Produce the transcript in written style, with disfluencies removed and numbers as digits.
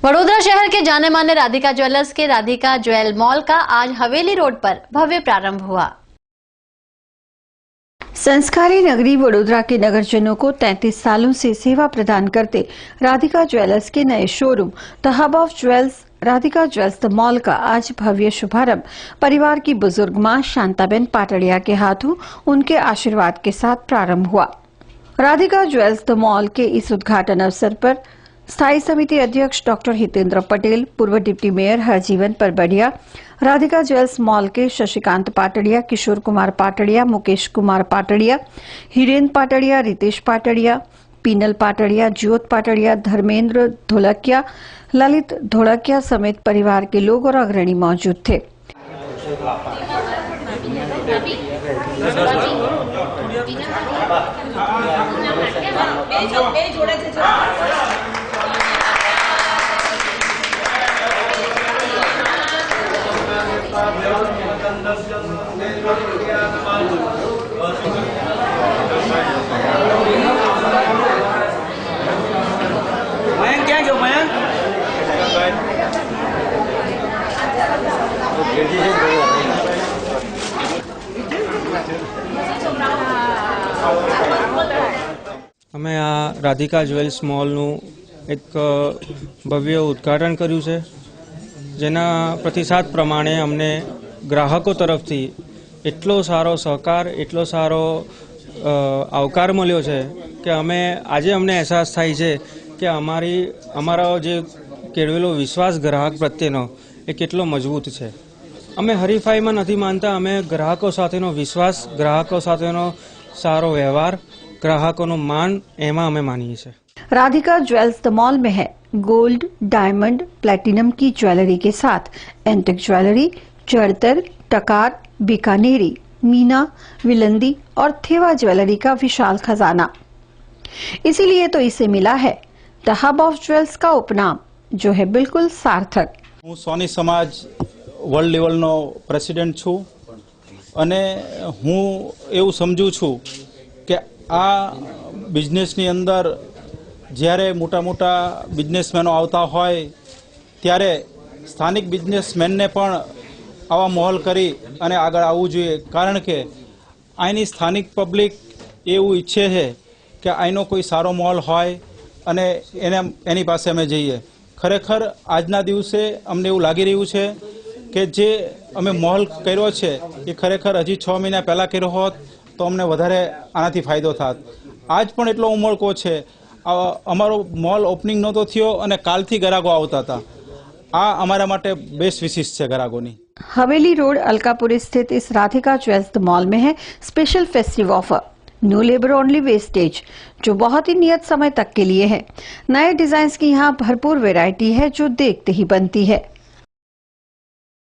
वडोदरा शहर के जाने माने राधिका ज्वेलर्स के राधिका ज्वेल मॉल का आज हवेली रोड पर भव्य प्रारंभ हुआ। संस्कारी नगरी वडोदरा के नगरजनों को 33 सालों से सेवा प्रदान करते राधिका ज्वेलर्स के नए showroom the hub of jewels Radhika jewels the mall का आज भव्य शुभारंभ परिवार की बुजुर्ग मां शांताबेन पाटड़िया के हाथों उनके आशीर्वाद के साथ प्रारंभ हुआ। राधिका ज्वेल्स द मॉल के इस उद्घाटन अवसर पर स्थायी समिति अध्यक्ष डॉक्टर हितेंद्र पटेल, पूर्व deputy mayor Harjivan Parbadiya, Radhika jewels mall के शशिकांत पाटड़िया, किशोर कुमार पाटड़िया, मुकेश कुमार पाटड़िया, हिरेन पाटड़िया, रितेश पाटड़िया, पीनल पाटड़िया, ज्योत पाटड़िया, धर्मेंद्र धोलकिया, ललित धोलकिया समेत परिवार के लोग और अग्रणी मौजूद थे। मयंक क्या क्यों मयंक અમે આ રાધિકા જ્વેલ્સ મોલનું એક ભવ્ય ઉદ્ઘાટન કર્યું છે, જેના પ્રતિસાદ પ્રમાણે અમને ગ્રાહકો તરફથી એટલો સારો સહકાર, એટલો સારો આવકાર મળ્યો છે કે આજે અમને અહેસાસ થાય છે કે અમારો જે કેળવેલો વિશ્વાસ ગ્રાહક પ્રત્યેનો એ કેટલો મજબૂત છે। અમે હરીફાઈમાં નથી માનતા, અમે ગ્રાહકો સાથેનો વિશ્વાસ, ગ્રાહકો સાથેનો સારો વ્યવહાર, ग्राहकों मान एमा हमें मानिए से। राधिका ज्वेल्स द मॉल में है गोल्ड, डायमंड, प्लेटिनम की ज्वेलरी के साथ एंटिक ज्वेलरी, जड़तर, टकार, बीकानेरी, मीना, विलंदी और थेवा ज्वेलरी का विशाल खजाना। इसीलिए तो इसे मिला है द हब ऑफ ज्वेल्स का उपनाम, जो है बिल्कुल सार्थक। हूँ सोनी समाज वर्ल्ड लेवल नो प्रेसिडेंट छू अने हूँ एवं समझू छू कि आ बिजनेसनी अंदर જ્યારે મોટા મોટા બિઝનેસમેનો આવતા હોય ત્યારે સ્થાનિક બિઝનેસમેનને પણ આવા મોલ કરી અને આગળ આવવું જોઈએ, કારણ કે અહીંની સ્થાનિક પબ્લિક એવું ઈચ્છે છે કે અહીંનો કોઈ સારો મોલ હોય અને એની પાસે અમે જઈએ। ખરેખર આજના દિવસે અમને એવું લાગી રહ્યું છે કે જે અમે મોલ કર્યો છે એ ખરેખર હજી 6 મહિના પહેલાં કર્યો હોત તો અમને વધારે આનાથી ફાયદો થાત। આજ પણ એટલો ઉમળકો છે। અમારો મોલ ઓપનિંગ નહોતો થયો અને કાલથી ગ્રાહકો આવતા હતા। આ અમારા માટે બેસ્ટ વિશિષ છે ગ્રાહકોની। हवेली रोड अलकापुरी स्थित इस राधिका ज्वेल्स द मॉल में है special festive offer, no labour only wastage, जो बहुत ही नियत समय तक के लिए है। नए डिजाइन की यहाँ भरपूर वैरायटी है जो देखते ही बनती है।